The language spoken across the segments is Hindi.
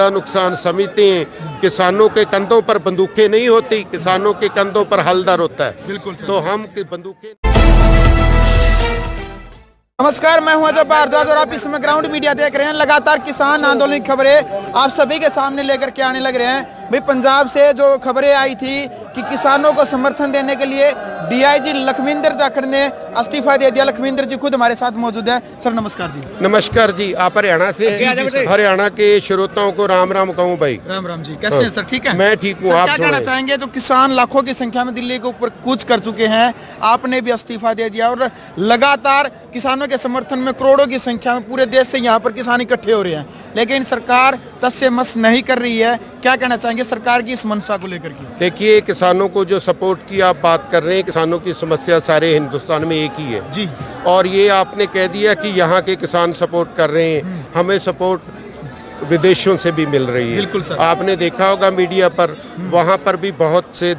नुकसान समझते हैं। किसानों के कंधों पर बंदूकें नहीं होती, किसानों के कंधों पर हलदर होता है। बिल्कुल तो हम बंदूकें। नमस्कार, मैं हूं अजय भारद्वाज और आप इस समय ग्राउंड मीडिया देख रहे हैं। लगातार किसान आंदोलन की खबरें आप सभी के सामने लेकर के आने लग रहे हैं। भाई, पंजाब से जो खबरें आई थी कि किसानों को समर्थन देने के लिए डीआईजी लखविंदर जाखड़ ने इस्तीफा दे दिया। लखविंदर जी खुद हमारे साथ मौजूद है। सर नमस्कार जी। नमस्कार जी। आप हरियाणा से? हरियाणा के श्रोताओं को राम राम कहूँ भाई। राम राम जी, कैसे हैं सर? ठीक है, मैं ठीक हूँ। आप क्या कहना चाहेंगे? जो किसान लाखों की संख्या में दिल्ली के ऊपर कूच कर चुके हैं, आपने भी इस्तीफा दे दिया और लगातार किसानों के समर्थन में करोड़ों की संख्या में पूरे देश से यहाँ पर किसान इकट्ठे हो रहे हैं, लेकिन सरकार तस से मस नहीं कर रही है। क्या कहना चाहेंगे सरकार की इस मंशा को लेकर के? देखिए, किसानों को जो सपोर्ट की आप बात कर रहे हैं, किसानों की समस्या सारे हिंदुस्तान में एक ही है जी। और ये आपने कह दिया कि यहाँ के किसान सपोर्ट कर रहे हैं, हमें सपोर्ट विदेशों से भी मिल रही है। बिल्कुल सर। आपने देखा होगा मीडिया पर, वहाँ पर भी बहुत से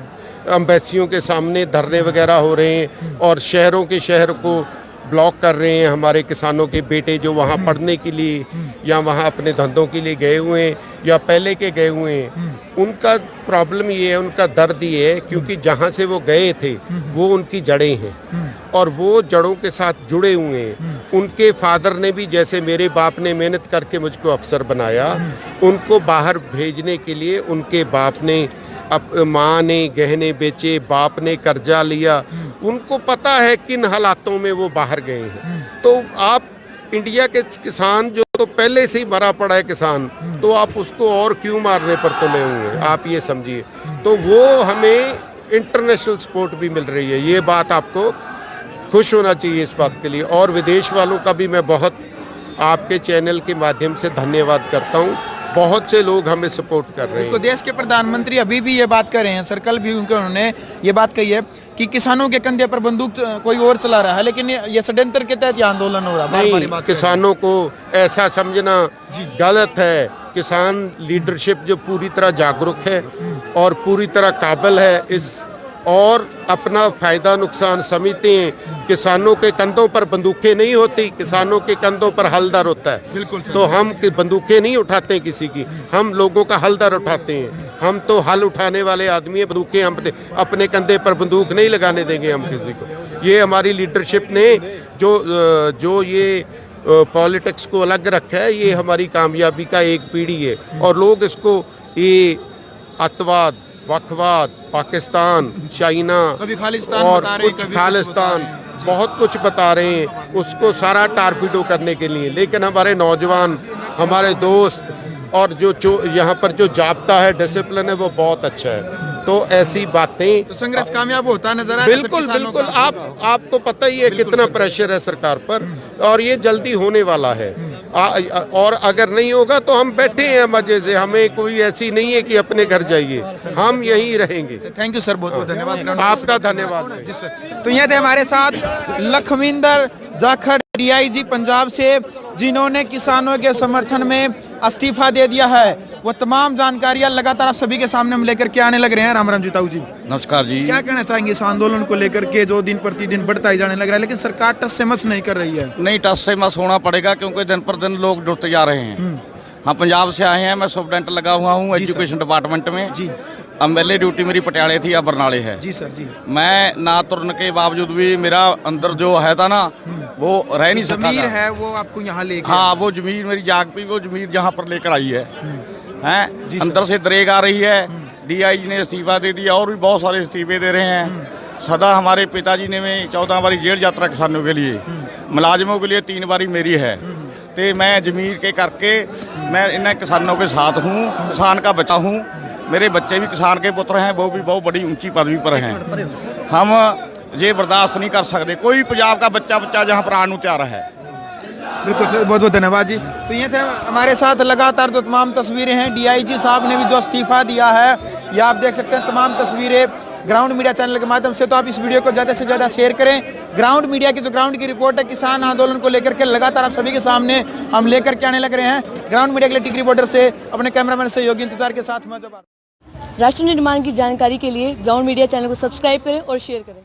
एम्बेसियों के सामने धरने वगैरह हो रहे हैं और शहरों के शहर को ब्लॉक कर रहे हैं। हमारे किसानों के बेटे जो वहाँ पढ़ने के लिए या वहाँ अपने धंधों के लिए गए हुए हैं या पहले के गए हुए हैं, उनका प्रॉब्लम ये है, उनका दर्द ये है क्योंकि जहाँ से वो गए थे वो उनकी जड़ें हैं और वो जड़ों के साथ जुड़े हुए हैं। उनके फादर ने भी, जैसे मेरे बाप ने मेहनत करके मुझको अफसर बनाया, उनको बाहर भेजने के लिए उनके बाप ने, माँ ने गहने बेचे, बाप ने कर्जा लिया। उनको पता है किन हालातों में वो बाहर गए हैं। तो आप इंडिया के किसान जो तो पहले से ही मरा पड़ा है किसान, तो आप उसको और क्यों मारने पर तुले हुए हैं? आप ये समझिए। तो वो हमें इंटरनेशनल सपोर्ट भी मिल रही है, ये बात आपको खुश होना चाहिए इस बात के लिए। और विदेश वालों का भी मैं बहुत आपके चैनल के माध्यम से धन्यवाद करता हूँ। बहुत से लोग हमें सपोर्ट कर रहे हैं। तो देश के प्रधानमंत्री अभी भी ये बात कर रहे हैं, सर कल भी उन्होंने ये बात कही है कि किसानों के कंधे पर बंदूक कोई और चला रहा है, लेकिन ये षड्यंत्र के तहत ये आंदोलन हो रहा है। नहीं, किसानों को ऐसा समझना गलत है। किसान लीडरशिप जो पूरी तरह जागरूक है और पूरी तरह काबिल है इस, और अपना फायदा नुकसान समझते हैं। किसानों के कंधों पर बंदूकें नहीं होती, किसानों के कंधों पर हलदर होता है। बिल्कुल। तो हम बंदूकें नहीं उठाते किसी की, हम लोगों का हलदर उठाते हैं। हम तो हल उठाने वाले आदमी हैं, बंदूकें हम अपने कंधे पर बंदूक नहीं लगाने देंगे हम किसी को। ये हमारी लीडरशिप ने जो ये पॉलिटिक्स को अलग रखा है, ये हमारी कामयाबी का एक पीढ़ी है। और लोग इसको ये अतवाद, वकवाद, पाकिस्तान, चाइना कभी खालिस्तान और बता रहे, कुछ खालिस्तान, बहुत कुछ बता रहे हैं, उसको सारा टारपीडो करने के लिए। लेकिन हमारे नौजवान, हमारे दोस्त और जो यहाँ पर जो जाब्ता है, डिसिप्लिन है, वो बहुत अच्छा है। तो ऐसी बातें, तो संघर्ष कामयाब होता नजर आ रहा है। बिल्कुल बिल्कुल। आपको पता ही है कितना प्रेशर है सरकार पर और ये जल्दी होने वाला है। और अगर नहीं होगा तो हम बैठे हैं मजे से, हमें कोई ऐसी नहीं है कि अपने घर जाइए, हम यहीं रहेंगे। थैंक यू सर, बहुत बहुत धन्यवाद। आपका धन्यवाद जी सर। तो ये थे हमारे साथ लखविंदर जाखड़, डीआईजी पंजाब से, जिन्होंने किसानों के समर्थन में इस्तीफा दे दिया है। वो तमाम जानकारियां लगातार आप सभी के सामने हम लेकर के आने लग रहे हैं। राम राम जी, ताऊ जी नमस्कार जी। क्या कहना चाहेंगे इस आंदोलन को लेकर के जो दिन प्रतिदिन बढ़ता ही जाने लग रहा है, लेकिन सरकार टस से मस नहीं कर रही है? नहीं, टस से मस होना पड़ेगा क्योंकि दिन पर दिन लोग जुड़ते जा रहे हैं। हम पंजाब से आए हैं, मैं सुपरडेंट लगा हुआ हूँ एजुकेशन डिपार्टमेंट में जी। एमएलए ड्यूटी मेरी पटियाले थी या बरनाले है जी सर जी। मैं ना तुरने के बावजूद भी मेरा अंदर जो है था ना, वो रह नहीं सकता जमीर है वो आपको यहाँ लेके, हाँ, वो जमीर मेरी जाग पी, वो जमीर जहाँ पर लेकर आई है अंदर से दरेग आ रही है। डीआईजी ने इस्तीफा दे दिया और भी बहुत सारे इस्तीफे दे रहे हैं। सदा हमारे पिताजी ने में 14 बारी जेल यात्रा किसानों के लिए, मुलाजिमों के लिए 3 बारी मेरी है। तो मैं जमीर के करके मैं इन किसानों के साथ हूँ, किसान का बच्चा हूँ। मेरे बच्चे भी किसान के पुत्र हैं, वो भी बहुत बड़ी ऊंची पदवी पर हैं। हम ये बर्दाश्त नहीं कर सकते। कोई पंजाब का बच्चा जहाँ पर आने तैयार है। बिल्कुल सर, बहुत बहुत धन्यवाद जी। तो ये थे हमारे साथ लगातार जो तमाम तस्वीरें हैं, डीआईजी साहब ने भी जो इस्तीफा दिया है, ये आप देख सकते हैं तमाम तस्वीरें ग्राउंड मीडिया चैनल के माध्यम से। तो आप इस वीडियो को ज़्यादा से ज़्यादा शेयर करें। ग्राउंड मीडिया की जो ग्राउंड की रिपोर्ट है किसान आंदोलन को लेकर के लगातार आप सभी के सामने हम लेकर के आने लग रहे हैं। ग्राउंड मीडिया के लिए टिक रिपोर्टर से अपने कैमरामैन सहयोगी इंतजार के साथ मैं। राष्ट्र निर्माण की जानकारी के लिए ग्राउंड मीडिया चैनल को सब्सक्राइब करें और शेयर करें।